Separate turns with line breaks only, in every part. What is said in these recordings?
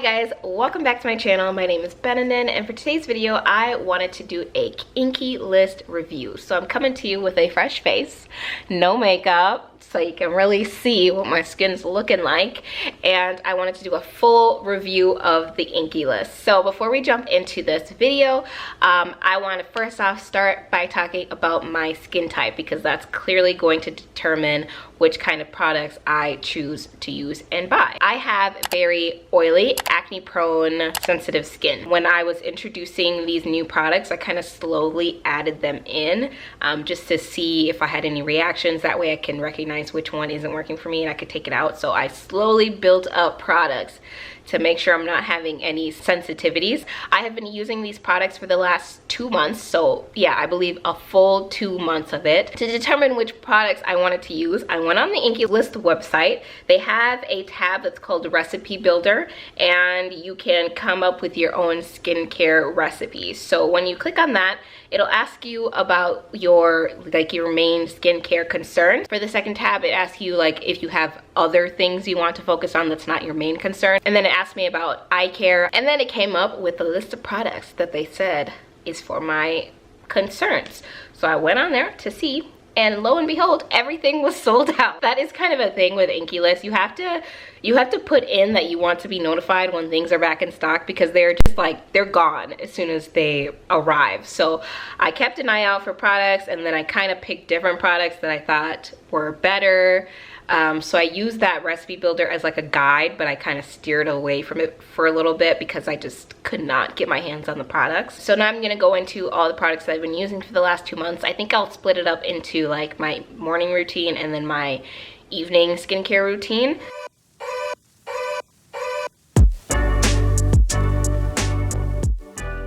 guys, welcome back to my channel. My name is Benanin, and for today's video I wanted to do a Inkey List review. So I'm coming to you with a fresh face, no makeup, so you can really see what my skin's looking like, and I wanted to do a full review of the Inkey List. So before we jump into this video, I want to first off start by talking about my skin type, because that's clearly going to determine which kind of products I choose to use and buy. I have very oily, acne-prone, sensitive skin. When I was introducing these new products, I kind of slowly added them in just to see if I had any reactions. That way I can recognize which one isn't working for me and I could take it out. So I slowly built up products to make sure I'm not having any sensitivities. I have been using these products for the last 2 months, so yeah, I believe a full 2 months of it. To determine which products I wanted to use, I went on the Inkey List website. They have a tab that's called Recipe Builder, and you can come up with your own skincare recipes. So when you click on that, it'll ask you about your main skincare concerns. For the second tab, it asks you if you have other things you want to focus on that's not your main concern. And then it asked me about eye care. And then it came up with a list of products that they said is for my concerns. So I went on there to see, and lo and behold, everything was sold out. That is kind of a thing with Inkey List. You have to put in that you want to be notified when things are back in stock, because they're just they're gone as soon as they arrive. So I kept an eye out for products, and then I kind of picked different products that I thought were better. So I used that Recipe Builder as a guide, but I kind of steered away from it for a little bit because I just could not get my hands on the products. So now I'm going to go into all the products that I've been using for the last 2 months. I think I'll split it up into my morning routine and then my evening skincare routine.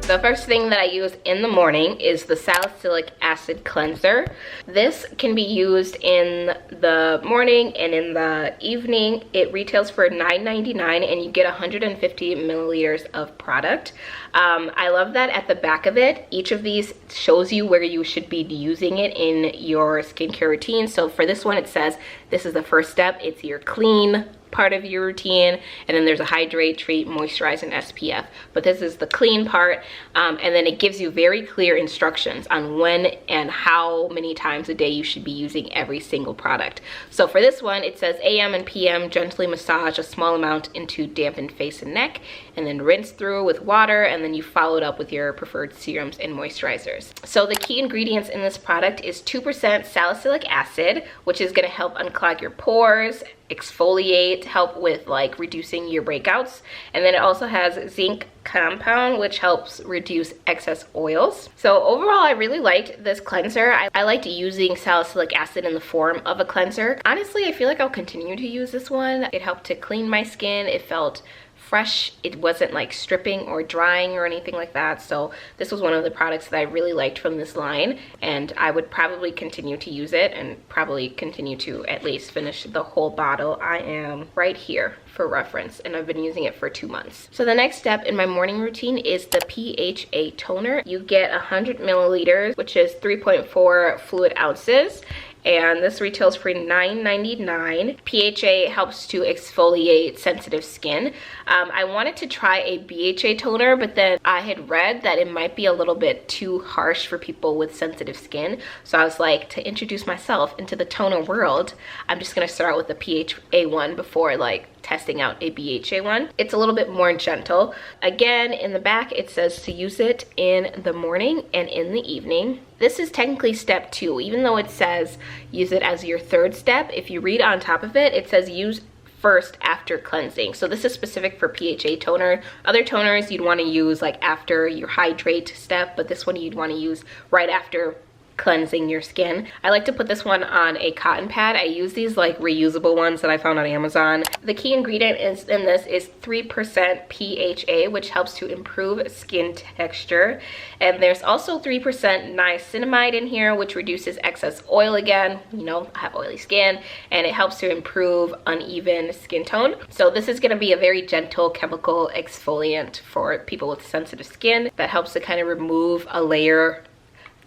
The first thing that I use in the morning is the Salicylic Acid Cleanser. This can be used in the morning and in the evening. It retails for $9.99 and you get 150 milliliters of product. I love that at the back of it, each of these shows you where you should be using it in your skincare routine. So for this one, it says this is the first step. It's your clean part of your routine, and then there's a hydrate, treat, moisturize, and SPF, but this is the clean part. And then it gives you very clear instructions on when and how many times a day you should be using every single product. So for this one, it says AM and PM gently massage a small amount into dampened face and neck, and then rinse through with water, and then you follow it up with your preferred serums and moisturizers. So the key ingredients in this product is 2% salicylic acid, which is going to help unclog your pores, exfoliate, help with reducing your breakouts, and then it also has zinc compound, which helps reduce excess oils. So overall, I really liked this cleanser. I liked using salicylic acid in the form of a cleanser. Honestly, I feel like I'll continue to use this one. It helped to clean my skin. It felt fresh. It wasn't stripping or drying or anything like that. So this was one of the products that I really liked from this line, and I would probably continue to use it and probably continue to at least finish the whole bottle. I am right here for reference, and I've been using it for 2 months. So the next step in my morning routine is the PHA toner. You get 100 milliliters, which is 3.4 fluid ounces. And this retails for $9.99. PHA helps to exfoliate sensitive skin. I wanted to try a BHA toner, but then I had read that it might be a little bit too harsh for people with sensitive skin. So I was like, to introduce myself into the toner world, I'm just gonna start with the PHA one before testing out a BHA one. It's a little bit more gentle. Again, in the back, it says to use it in the morning and in the evening. This is technically step 2, even though it says use it as your 3rd step. If you read on top of it, it says use first after cleansing. So this is specific for PHA toner. Other toners you'd want to use after your hydrate step, but this one you'd want to use right after cleansing your skin. I like to put this one on a cotton pad. I use these reusable ones that I found on Amazon. The key ingredient in this is 3% PHA, which helps to improve skin texture. And there's also 3% niacinamide in here, which reduces excess oil again. I have oily skin, and it helps to improve uneven skin tone. So this is going to be a very gentle chemical exfoliant for people with sensitive skin that helps to kind of remove a layer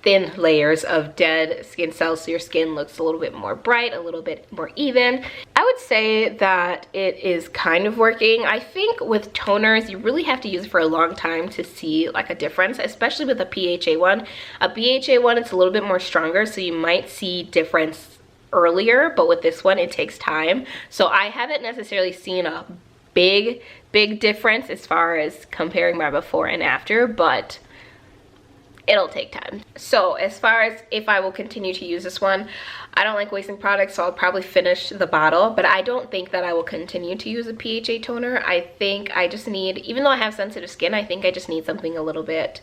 thin layers of dead skin cells, so your skin looks a little bit more bright, a little bit more even. I would say that it is kind of working. I think with toners, you really have to use it for a long time to see like a difference, especially with a PHA one. A BHA one, it's a little bit more stronger, so you might see difference earlier, but with this one, it takes time. So I haven't necessarily seen a big difference as far as comparing my before and after, but it'll take time. So as far as if I will continue to use this one, I don't like wasting products, so I'll probably finish the bottle, but I don't think that I will continue to use a PHA toner. I think I just need, even though I have sensitive skin, I think I just need something a little bit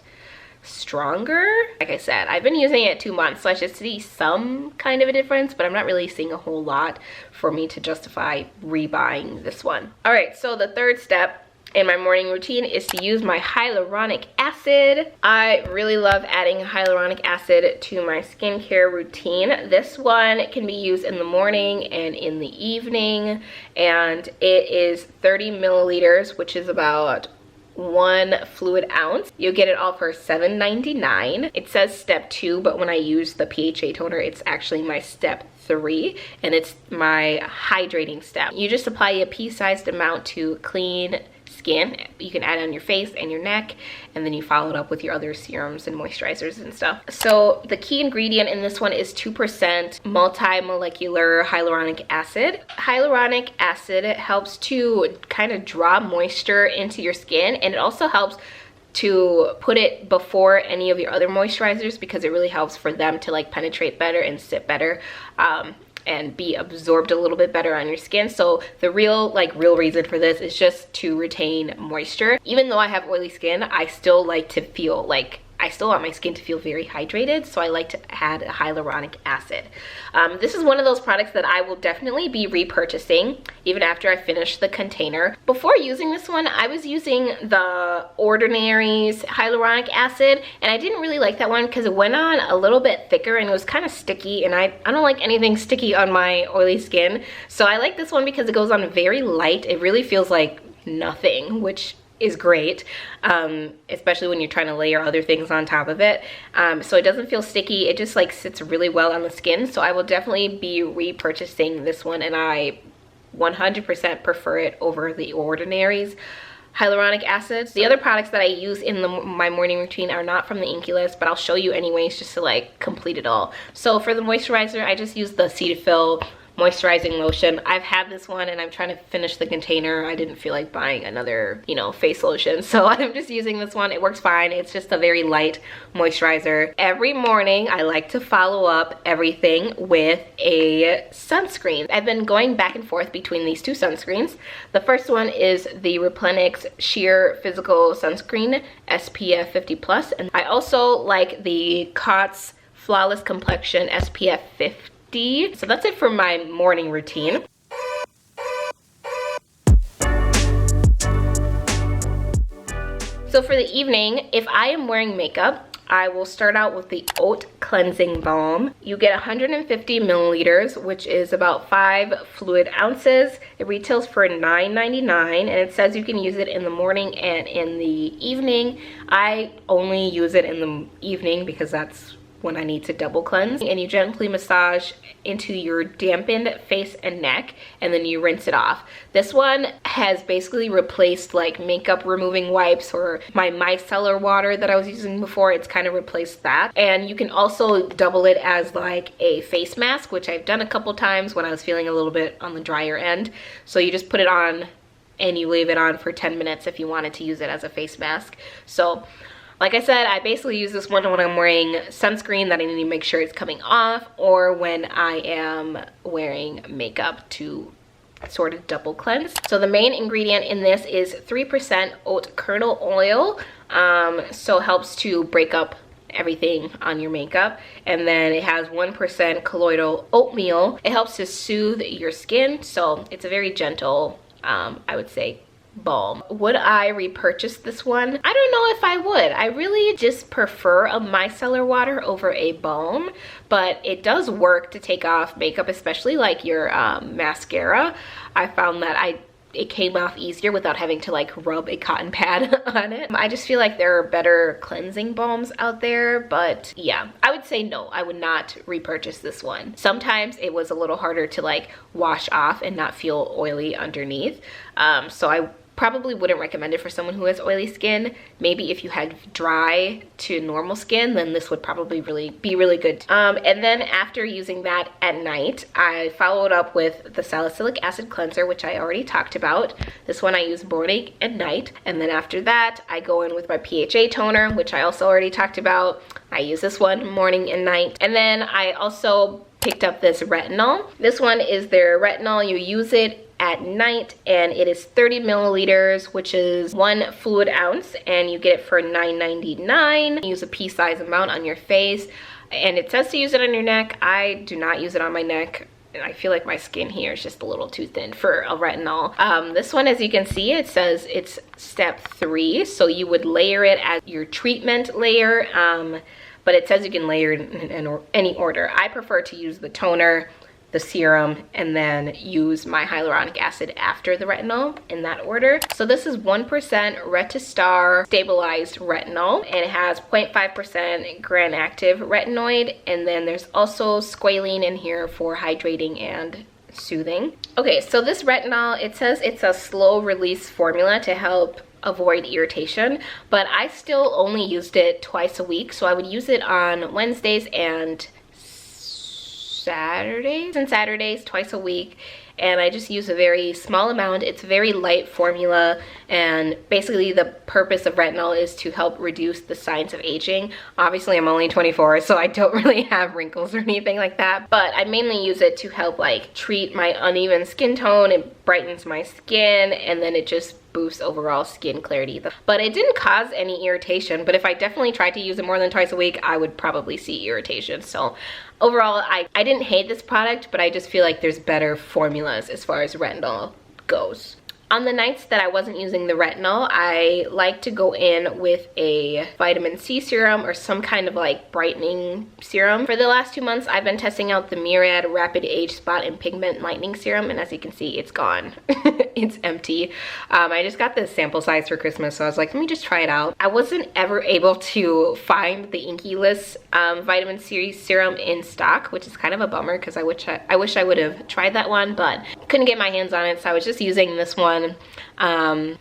stronger. Like I said, I've been using it 2 months, so I should see some kind of a difference, but I'm not really seeing a whole lot for me to justify rebuying this one. All right, so the third step in my morning routine is to use my hyaluronic acid. I really love adding hyaluronic acid to my skincare routine. This one can be used in the morning and in the evening, and it is 30 milliliters, which is about 1 fluid ounce. You'll get it all for $7.99. It says step 2, but when I use the PHA toner, it's actually my step 3, and it's my hydrating step. You just apply a pea-sized amount to clean skin. You can add it on your face and your neck, and then you follow it up with your other serums and moisturizers and stuff. So the key ingredient in this one is 2% multi-molecular hyaluronic acid. Hyaluronic acid helps to kind of draw moisture into your skin, and it also helps to put it before any of your other moisturizers, because it really helps for them to like penetrate better and sit better and be absorbed a little bit better on your skin. So the real reason for this is just to retain moisture. Even though I have oily skin, I still like to feel like, I still want my skin to feel very hydrated, so I like to add hyaluronic acid. This is one of those products that I will definitely be repurchasing even after I finish the container. Before using this one, I was using the Ordinary's hyaluronic acid, and I didn't really like that one because it went on a little bit thicker and it was kind of sticky, and I don't like anything sticky on my oily skin. So I like this one because it goes on very light. It really feels like nothing, which is great, especially when you're trying to layer other things on top of it. So it doesn't feel sticky. It just like sits really well on the skin. So I will definitely be repurchasing this one, and I 100% prefer it over the Ordinary's hyaluronic acid. The other products that I use in my morning routine are not from the Inkey List, but I'll show you anyways just to like complete it all. So for the moisturizer, I just use the Cetaphil moisturizing lotion. I've had this one and I'm trying to finish the container. I didn't feel like buying another, you know, face lotion, so I'm just using this one. It works fine. It's just a very light moisturizer. Every morning I like to follow up everything with a sunscreen. I've been going back and forth between these two sunscreens. The first one is the Replenix Sheer Physical Sunscreen SPF 50+, and I also like the Cots Flawless Complexion SPF 50. So that's it for my morning routine. So for the evening, if I am wearing makeup, I will start out with the Oat Cleansing Balm. You get 150 milliliters, which is about 5 fluid ounces. It retails for $9.99, and it says you can use it in the morning and in the evening. I only use it in the evening because that's when I need to double cleanse. And you gently massage into your dampened face and neck, and then you rinse it off. This one has basically replaced like makeup removing wipes or my micellar water that I was using before. It's kind of replaced that. And you can also double it as like a face mask, which I've done a couple times when I was feeling a little bit on the drier end. So you just put it on and you leave it on for 10 minutes if you wanted to use it as a face mask. So like I said, I basically use this one when I'm wearing sunscreen that I need to make sure it's coming off, or when I am wearing makeup to sort of double cleanse. So the main ingredient in this is 3% oat kernel oil. So helps to break up everything on your makeup. And then it has 1% colloidal oatmeal. It helps to soothe your skin. So it's a very gentle, I would say, balm. Would I repurchase this one? I don't know if I would. I really just prefer a micellar water over a balm, but it does work to take off makeup, especially like your mascara. I found that I it came off easier without having to like rub a cotton pad on it. I just feel like there are better cleansing balms out there, but yeah, I would say no, I would not repurchase this one. Sometimes it was a little harder to like wash off and not feel oily underneath. So I probably wouldn't recommend it for someone who has oily skin. Maybe if you had dry to normal skin, then this would probably be really good. And then after using that at night, I followed up with the Salicylic Acid Cleanser, which I already talked about. This one I use morning and night. And then after that, I go in with my PHA toner, which I also already talked about. I use this one morning and night. And then I also picked up this retinol. This one is their retinol. You use it at night, and it is 30 milliliters, which is 1 fluid ounce, and you get it for $9.99. Use a pea-sized amount on your face, and it says to use it on your neck. I do not use it on my neck. I feel like my skin here is just a little too thin for a retinol. This one, as you can see, it says it's step 3, so you would layer it as your treatment layer, but it says you can layer it in any order. I prefer to use the toner, the serum, and then use my hyaluronic acid after the retinol in that order. So this is 1% Retistar stabilized retinol, and it has 0.5% gram active retinoid, and then there's also squalene in here for hydrating and soothing. Okay, so this retinol, it says it's a slow release formula to help avoid irritation, but I still only used it twice a week, so I would use it on Wednesdays and Saturdays twice a week, and I just use a very small amount. It's a very light formula, and basically the purpose of retinol is to help reduce the signs of aging. Obviously I'm only 24, so I don't really have wrinkles or anything like that, but I mainly use it to help like treat my uneven skin tone. It brightens my skin, and then it just boosts overall skin clarity. But it didn't cause any irritation, but if I definitely tried to use it more than twice a week, I would probably see irritation. So overall, I didn't hate this product, but I just feel like there's better formulas as far as retinol goes. On the nights that I wasn't using the retinol, I like to go in with a vitamin C serum or some kind of like brightening serum. For the last 2 months, I've been testing out the Murad Rapid Age Spot and Pigment Lightening Serum, and as you can see, it's gone. It's empty. I just got this sample size for Christmas, so I was like, let me just try it out. I wasn't ever able to find the Inkey List vitamin C serum in stock, which is kind of a bummer because I wish I would have tried that one, but couldn't get my hands on it, so I was just using this one.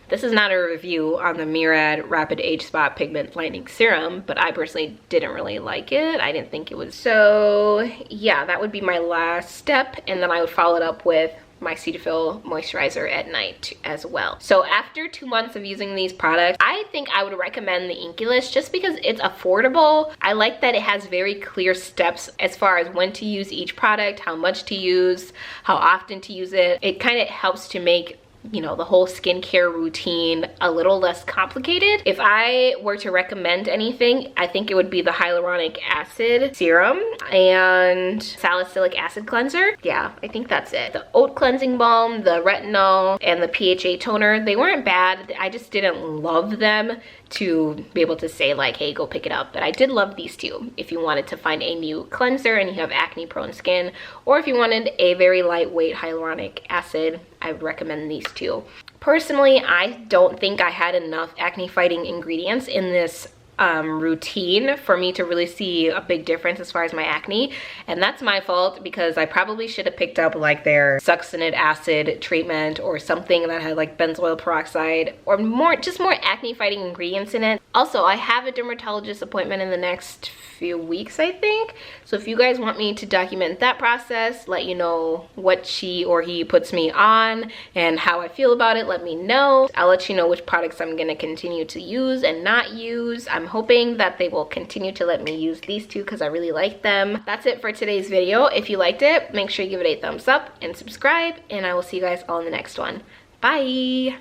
This is not a review on the Murad Rapid Age Spot Pigment Lightening Serum, but I personally didn't really like it. I didn't think it was. So yeah, that would be my last step, and then I would follow it up with my Cetaphil moisturizer at night as well. So after 2 months of using these products, I think I would recommend the Inkey List just because it's affordable. I like that it has very clear steps as far as when to use each product, how much to use, how often to use it. It kind of helps to make, you know, the whole skincare routine a little less complicated. If I were to recommend anything, I think it would be the hyaluronic acid serum and salicylic acid cleanser. Yeah, I think that's it. The oat cleansing balm, the retinol, and the PHA toner, they weren't bad. I just didn't love them to be able to say like, hey, go pick it up. But I did love these two if you wanted to find a new cleanser and you have acne prone skin, or if you wanted a very lightweight hyaluronic acid, I would recommend these two. Personally, I don't think I had enough acne fighting ingredients in this routine for me to really see a big difference as far as my acne, and that's my fault because I probably should have picked up like their succinate acid treatment or something that had like benzoyl peroxide or just more acne fighting ingredients in it. Also, I have a dermatologist appointment in the next few weeks, I think, so if you guys want me to document that process, let you know what she or he puts me on and how I feel about it, let me know. I'll let you know which products I'm going to continue to use and not use. I'm hoping that they will continue to let me use these two because I really like them. That's it for today's video. If you liked it, make sure you give it a thumbs up and subscribe, and I will see you guys all in the next one. Bye!